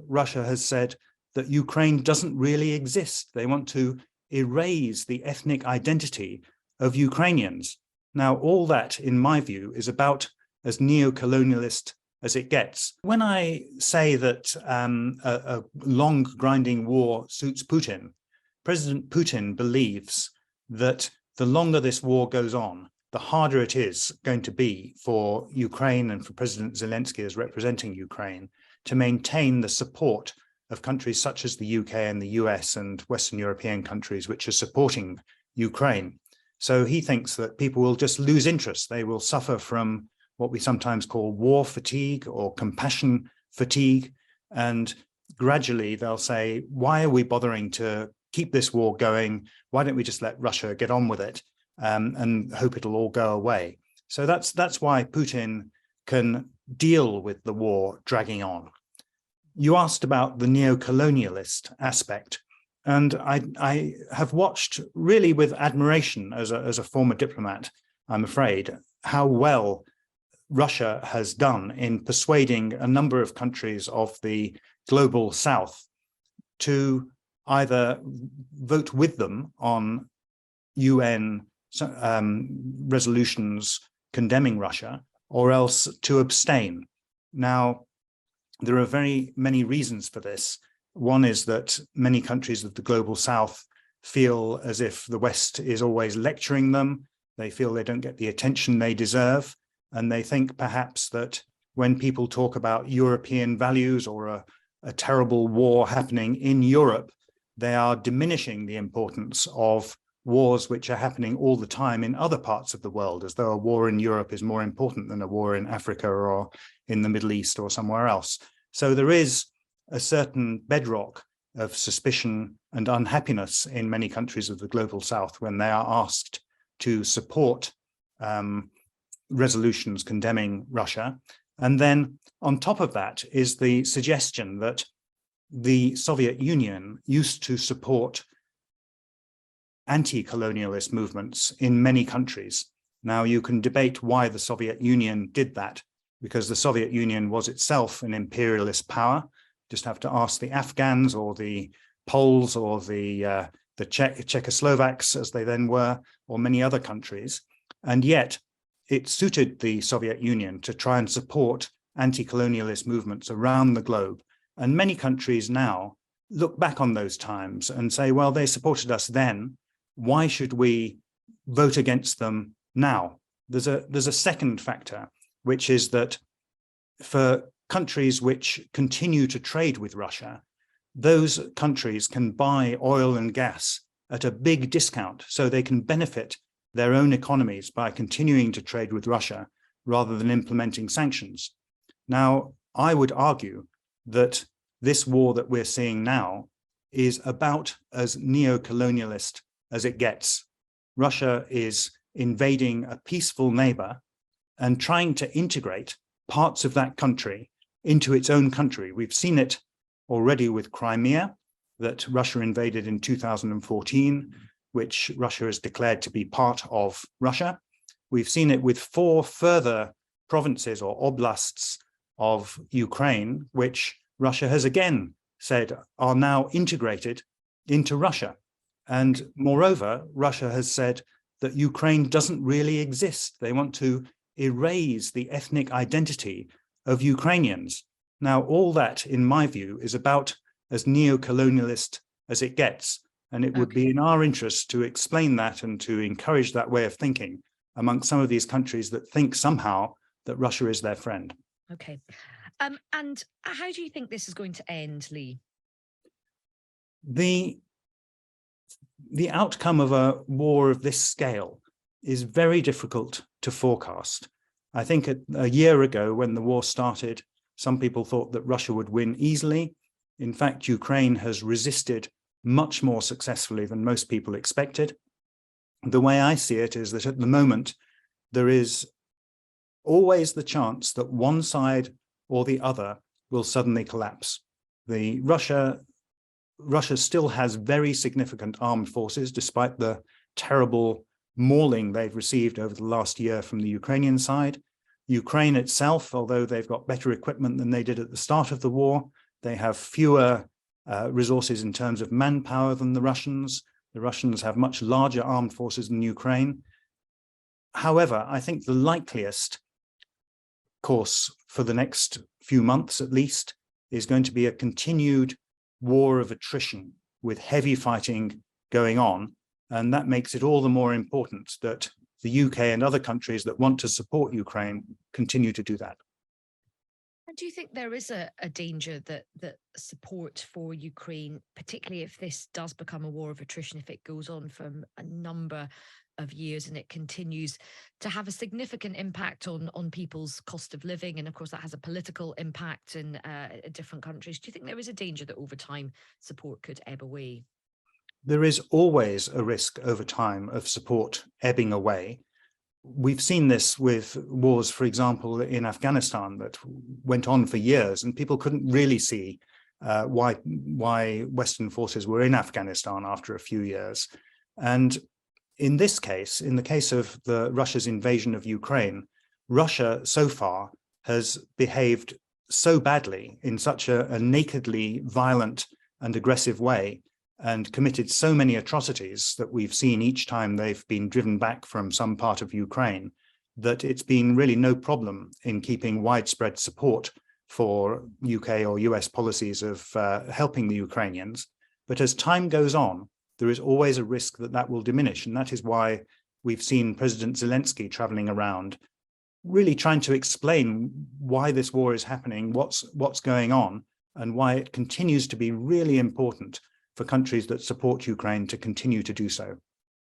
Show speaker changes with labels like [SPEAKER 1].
[SPEAKER 1] Russia has said that Ukraine doesn't really exist. They want to erase the ethnic identity of Ukrainians. Now, all that, in my view, is about as neo-colonialist as it gets. When I say that a long grinding war suits Putin, President Putin believes that the longer this war goes on, the harder it is going to be for Ukraine and for President Zelensky as representing Ukraine to maintain the support of countries such as the UK and the US and Western European countries which are supporting Ukraine. So he thinks that people will just lose interest. They will suffer from what we sometimes call war fatigue or compassion fatigue. And gradually they'll say, why are we bothering to keep this war going? Why don't we just let Russia get on with it and hope it'll all go away? So that's why Putin can deal with the war dragging on. You asked about the neo-colonialist aspect, and I have watched really with admiration as a former diplomat, I'm afraid, how well Russia has done in persuading a number of countries of the global South to either vote with them on UN resolutions condemning Russia, or else to abstain. Now, there are very many reasons for this. One is that many countries of the global South feel as if the West is always lecturing them. They feel they don't get the attention they deserve. And they think perhaps that when people talk about European values or a terrible war happening in Europe, they are diminishing the importance of wars which are happening all the time in other parts of the world, as though a war in Europe is more important than a war in Africa or in the Middle East or somewhere else. So there is a certain bedrock of suspicion and unhappiness in many countries of the global South when they are asked to support resolutions condemning Russia. And then on top of that is the suggestion that the Soviet Union used to support anti-colonialist movements in many countries. Now, you can debate why the Soviet Union did that, because the Soviet Union was itself an imperialist power. Just have to ask the Afghans or the Poles or the Czechoslovaks, as they then were, or many other countries. And yet it suited the Soviet Union to try and support anti-colonialist movements around the globe. And many countries now look back on those times and say, well, they supported us then. Why should we vote against them now? There's a second factor, which is that for countries which continue to trade with Russia, those countries can buy oil and gas at a big discount, so they can benefit their own economies by continuing to trade with Russia rather than implementing sanctions. Now, I would argue that this war that we're seeing now is about as neo-colonialist as it gets. Russia is invading a peaceful neighbor and trying to integrate parts of that country into its own country. We've seen it already with Crimea, that Russia invaded in 2014, which Russia has declared to be part of Russia. We've seen it with 4 further provinces or oblasts of Ukraine, which Russia has again said are now integrated into Russia. And moreover, Russia has said that Ukraine doesn't really exist. They want to erase the ethnic identity of Ukrainians. Now, all that, in my view, is about as neo-colonialist as it gets. And it would be in our interest to explain that and to encourage that way of thinking among some of these countries that think somehow that Russia is their friend.
[SPEAKER 2] Okay. And how do you think this is going to end, Leigh?
[SPEAKER 1] The outcome of a war of this scale is very difficult to forecast. I think a year ago, when the war started, some people thought that Russia would win easily. In fact, Ukraine has resisted much more successfully than most people expected. The way I see it is that at the moment, there is always the chance that one side or the other will suddenly collapse. Russia still has very significant armed forces, despite the terrible mauling they've received over the last year from the Ukrainian side. Ukraine itself, although they've got better equipment than they did at the start of the war, They have fewer resources in terms of manpower than the Russians. The Russians have much larger armed forces than Ukraine. However, I think the likeliest course for the next few months, at least, is going to be a continued war of attrition with heavy fighting going on. And that makes it all the more important that the UK and other countries that want to support Ukraine continue to do that.
[SPEAKER 2] And do you think there is a danger that support for Ukraine, particularly if this does become a war of attrition, if it goes on for a number of years and it continues to have a significant impact on people's cost of living, and of course that has a political impact in different countries? Do you think there is a danger that over time support could ebb away?
[SPEAKER 1] There is always a risk over time of support ebbing away. We've seen this with wars, for example, in Afghanistan that went on for years, and people couldn't really see why Western forces were in Afghanistan after a few years. And in this case, in the case of Russia's invasion of Ukraine, Russia so far has behaved so badly in such a nakedly violent and aggressive way, and committed so many atrocities that we've seen each time they've been driven back from some part of Ukraine, that it's been really no problem in keeping widespread support for UK or US policies of helping the Ukrainians. But as time goes on, there is always a risk that that will diminish. And that is why we've seen President Zelensky traveling around, really trying to explain why this war is happening, what's going on, and why it continues to be really important for countries that support Ukraine to continue to do so.